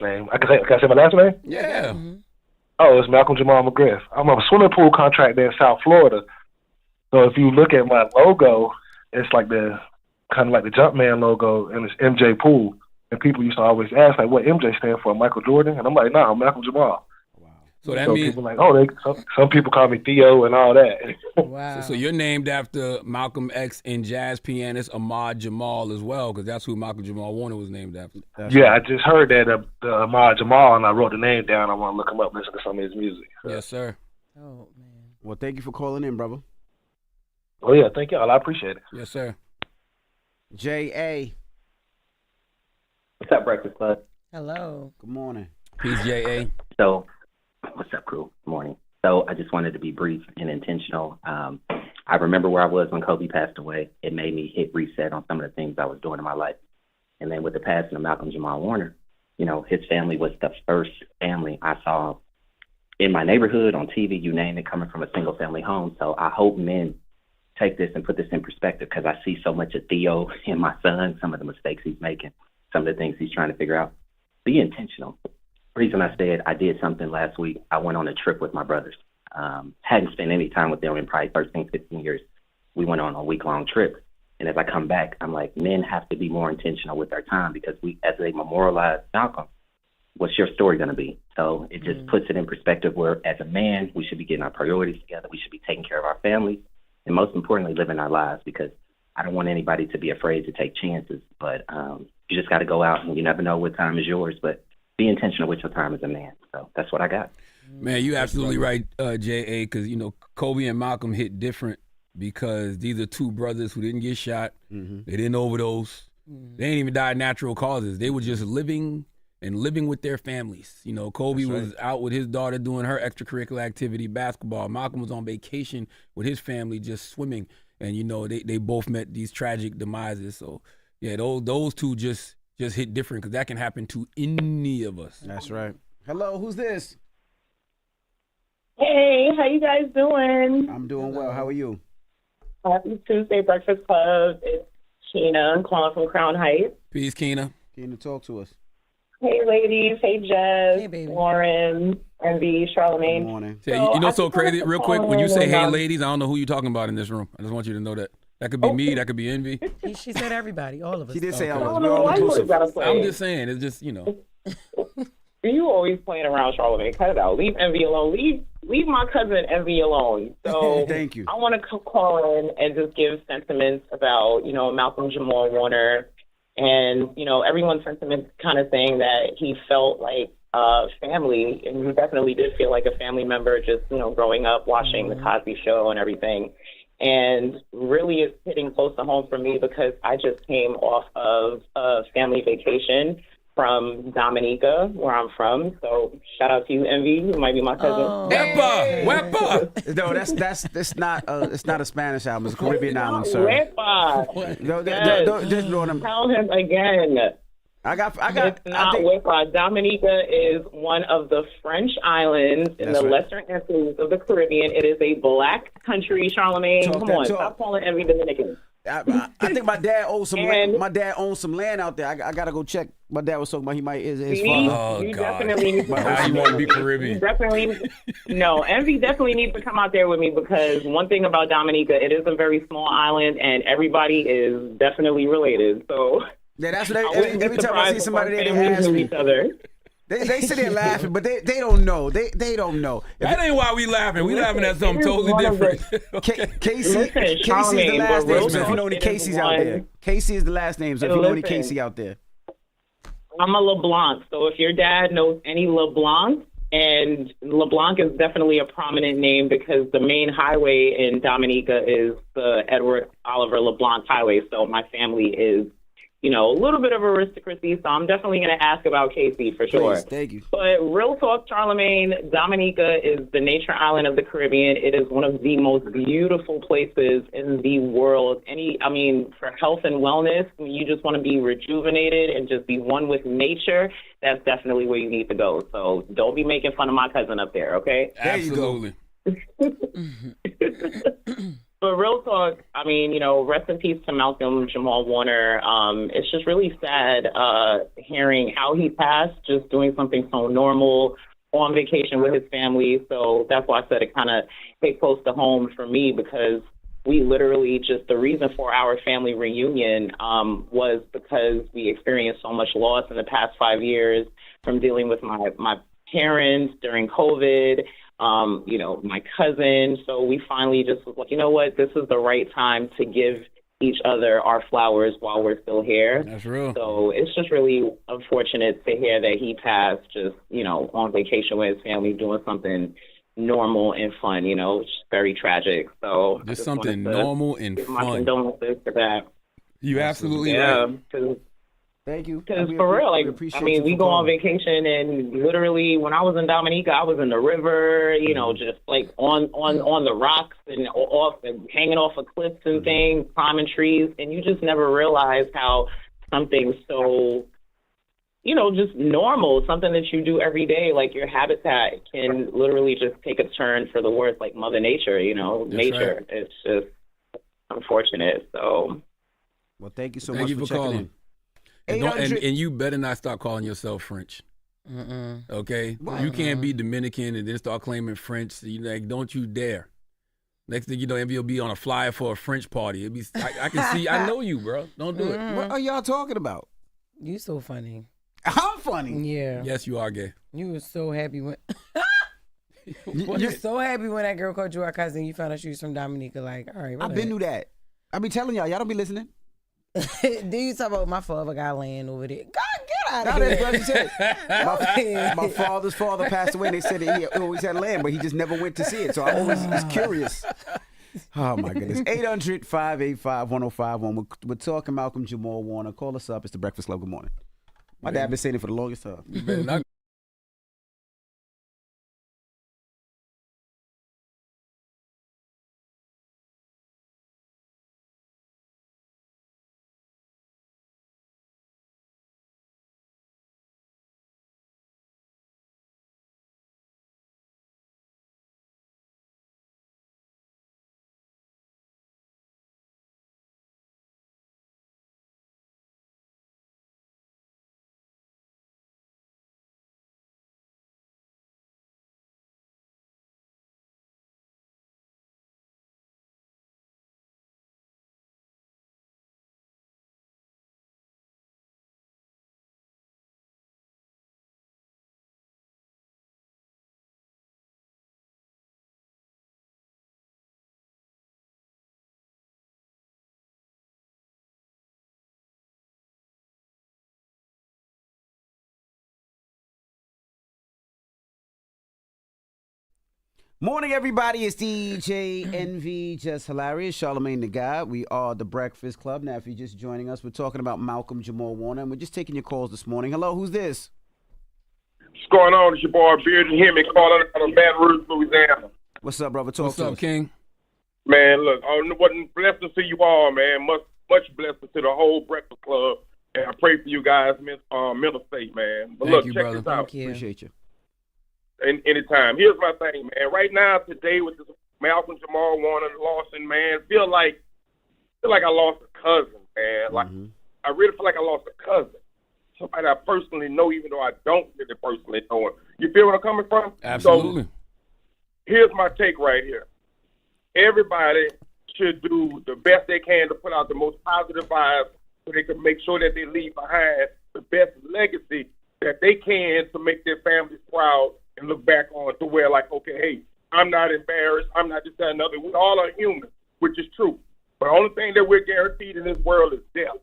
name. Can I say my last name? Yeah. Oh, it's Malcolm Jamal McGriff. I'm a swimming pool contractor in South Florida. So if you look at my logo, it's like the kind of like the Jumpman logo, and it's MJ Pool. And people used to always ask, like, what MJ stand for? Michael Jordan? And I'm like, no, I'm Malcolm Jamal. So that So means people are like, oh, some people call me Theo and all that. Wow. so you're named after Malcolm X and jazz pianist Ahmad Jamal as well, because that's who Malcolm Jamal Warner was named after. Yeah, I just heard that the Ahmad Jamal, and I wrote the name down. I want to look him up, listen to some of his music. Yes, sir. Oh man. Well, thank you for calling in, brother. Oh yeah, thank y'all. I appreciate it. Yes, sir. J.A. What's up, Breakfast Club? Hello. Good morning. Peace, J.A. So, what's up, crew? Good morning. So, I just wanted to be brief and intentional. I remember where I was when Kobe passed away. It made me hit reset on some of the things I was doing in my life. And then with the passing of Malcolm Jamal Warner, you know, his family was the first family I saw in my neighborhood, on TV, you name it, coming from a single-family home. So, I hope men take this and put this in perspective, because I see so much of Theo in my son, some of the mistakes he's making, some of the things he's trying to figure out. Be intentional. Reason I said I did something last week, I went on a trip with my brothers. Hadn't spent any time with them in probably 13, 15 years. We went on a week-long trip. And as I come back, I'm like, men have to be more intentional with their time, because as they memorialize Malcolm, what's your story going to be? So it just puts it in perspective where, as a man, we should be getting our priorities together. We should be taking care of our families, and most importantly, living our lives, because I don't want anybody to be afraid to take chances. But you just got to go out, and you never know what time is yours. But be intentional with your time as a man. So that's what I got. Man, you're absolutely right, J.A., because, you know, Kobe and Malcolm hit different because these are two brothers who didn't get shot. They didn't overdose. They didn't even die of natural causes. They were just living with their families. You know, Kobe was out with his daughter doing her extracurricular activity, basketball. Malcolm was on vacation with his family just swimming. And, you know, they both met these tragic demises. So, yeah, those two just hit different, because that can happen to any of us. That's right. Hello, who's this? Hey, how you guys doing? I'm doing well. How are you? Happy Tuesday, Breakfast Club. It's Sheena. I'm calling from Crown Heights. Peace, Keena. Keena, talk to us. Hey, ladies. Hey, Jess. Hey, baby. Lauren. Envy. Charlamagne. Good morning. Say, So, you know, I so just wanted crazy, to real call quick, when you in say, and, hey, ladies, I don't know who you're talking about in this room. I just want you to know that. That could be me. That could be Envy. She said everybody, all of us. She did say Okay. all I of us. don't We're know all why you always inclusive. gotta play. I'm just saying. It's just, you know. You always playing around, Charlamagne. Cut it out. Leave Envy alone. Leave my cousin Envy alone. So Thank you. I want to call in and just give sentiments about, you know, Malcolm Jamal Warner, and, you know, everyone's sentiment kind of saying that he felt like family, and he definitely did feel like a family member, just, you know, growing up watching the Cosby Show and everything. And really it's hitting close to home for me, because I just came off of a family vacation from Dominica, where I'm from. So shout out to you, Envy, who might be my cousin. Wepa! No, that's not it's not a Spanish album. It's a Caribbean album, sir. Wepa. No, Yes. just doing them. Tell him again. I got. It's not Wepa. Dominica is one of the French islands in That's the right. Lesser Antilles of the Caribbean. It is a black country, Charlamagne. Talk Come that on, talk. stop calling Envy Dominican. I think my dad owns some. And- My dad owns some land out there. I gotta go check. My dad was talking about he might his See? father. Oh, You God. definitely need to come Now out you there want to be with me. Caribbean. You definitely, no, Envy definitely needs to come out there with me, because one thing about Dominica, it is a very small island, and everybody is definitely related. So Yeah, that's what I they, wouldn't be every time I see surprised if somebody our there, they families ask knew me. each other. They sit there laughing, but they don't know. They don't know. That ain't why we laughing. We laughing at something it is totally one of different. Casey Listen, is the Charlamagne, last but name. real So if you know any talk, it is Casey's out there, one- Casey is the last name. So if you know any Listen. Casey out there, I'm a LeBlanc, so if your dad knows any LeBlanc, and LeBlanc is definitely a prominent name, because the main highway in Dominica is the Edward Oliver LeBlanc Highway, so my family is, you know, a little bit of aristocracy, so I'm definitely going to ask about Casey for sure. please, thank you. But real talk, Charlamagne, Dominica is the nature island of the Caribbean. It is one of the most beautiful places in the world. For health and wellness, when you just want to be rejuvenated and just be one with nature, that's definitely where you need to go. So don't be making fun of my cousin up there, okay? There you go. Absolutely. But real talk, I mean, rest in peace to Malcolm Jamal Warner. It's just really sad hearing how he passed, just doing something so normal, on vacation with his family. So that's why I said it kind of hit close to home for me, because we literally just, the reason for our family reunion was because we experienced so much loss in the past 5 years from dealing with my parents during COVID, my cousin. So we finally just was like, you know what, this is the right time to give each other our flowers while we're still here. That's real. So it's just really unfortunate to hear that he passed just, on vacation with his family doing something normal and fun, it's very tragic. So just something normal and give fun. My condolences for that. You absolutely yeah, right. Thank you. Because for real, we go on vacation, and literally when I was in Dominica, I was in the river, just like on the rocks and off and hanging off of cliffs and things, climbing trees, and you just never realize how something so, just normal, something that you do every day, like your habitat, can literally just take a turn for the worse, like Mother Nature, nature. Right. It's just unfortunate. So, well, thank you so Thank much you for for checking calling. in. And you better not start calling yourself French. Okay? Why? You can't be Dominican and then start claiming French. Don't you dare. Next thing you know, you'll be on a flyer for a French party. I can see, I know you, bro. Don't do it. What are y'all talking about? You so funny. I'm funny. Yeah. Yes, you are gay. You were so happy when What? you're so happy when that girl called you our cousin. You found out she was from Dominica. Like, all right, I've been knew that. I be telling y'all don't be listening. Then you talk about my father got land over there. God, get out Now of that's here. what he said. My father's father passed away, and they said that he always had land, but he just never went to see it. So I always was curious. Oh, my goodness. 800-585-1051. We're talking Malcolm Jamal Warner. Call us up. It's the Breakfast Club. Good morning. My dad been saying it for the longest time. You better not. Morning, everybody. It's DJ NV, just hilarious. Charlamagne the Guy. We are the Breakfast Club. Now, if you're just joining us, we're talking about Malcolm Jamal Warner, and we're just taking your calls this morning. Hello, who's this? What's going on? It's your boy Beard and Hemi calling out of Baton Rouge, Louisiana. What's up, brother? Talk What's to up, us. King? Man, look, what blessings to you all, man. Much blessings to the whole Breakfast Club. And I pray for you guys' mental state, man. But Thank look, you, check brother. this out. Thank you. Appreciate you. Anytime. Here's my thing, man. Right now, today, with this Malcolm Jamal Warner losing, man, feel like I lost a cousin, man. Like I really feel like I lost a cousin. Somebody I personally know, even though I don't really personally know him. You feel where I'm coming from? Absolutely. So, here's my take right here. Everybody should do the best they can to put out the most positive vibes so they can make sure that they leave behind the best legacy that they can to make their families proud and look back on to where, like, okay, hey, I'm not embarrassed. I'm not just that another. We all are human, which is true. But the only thing that we're guaranteed in this world is death.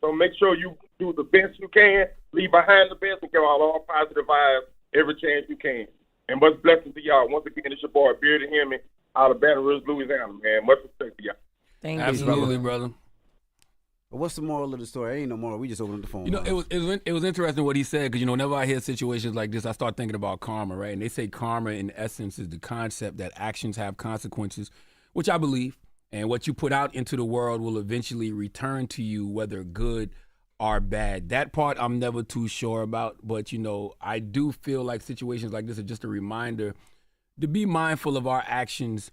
So make sure you do the best you can, leave behind the best, and give out all positive vibes every chance you can. And much blessings to y'all. Once again, it's your boy, Beard and Hemi, out of Baton Rouge, Louisiana, man. Much respect to y'all. Thank Absolutely, you. brother. What's the moral of the story? Ain't no moral. We just opened the phone. It was interesting what he said, because whenever I hear situations like this, I start thinking about karma, right? And they say karma, in essence, is the concept that actions have consequences, which I believe. And what you put out into the world will eventually return to you, whether good or bad. That part I'm never too sure about, but I do feel like situations like this are just a reminder to be mindful of our actions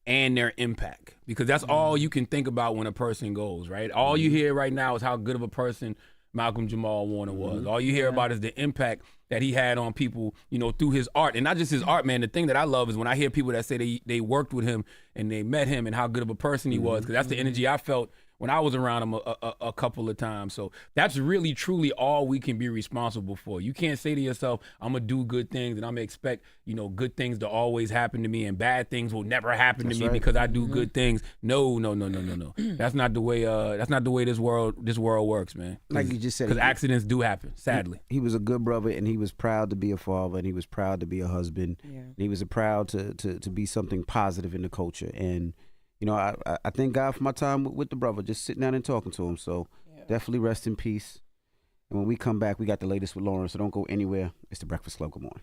and their impact, because that's all you can think about when a person goes, right? All you hear right now is how good of a person Malcolm Jamal Warner was. All you hear about is the impact that he had on people, you know, through his art. And not just his art, man. The thing that I love is when I hear people that say they worked with him and they met him and how good of a person he was, because that's the energy I felt when I was around him a couple of times. So that's really, truly all we can be responsible for. You can't say to yourself, I'm going to do good things and I'm going to expect, you know, good things to always happen to me and bad things will never happen to me because I do good things. No. That's not the way this world works, man. Like you just said, because accidents do happen, sadly. He was a good brother, and he was proud to be a father, and he was proud to be a husband. Yeah. And he was proud to be something positive in the culture. And you know, I thank God for my time with the brother, just sitting down and talking to him. So definitely rest in peace. And when we come back, we got the latest with Lauren, so don't go anywhere. It's the Breakfast Club. Good morning.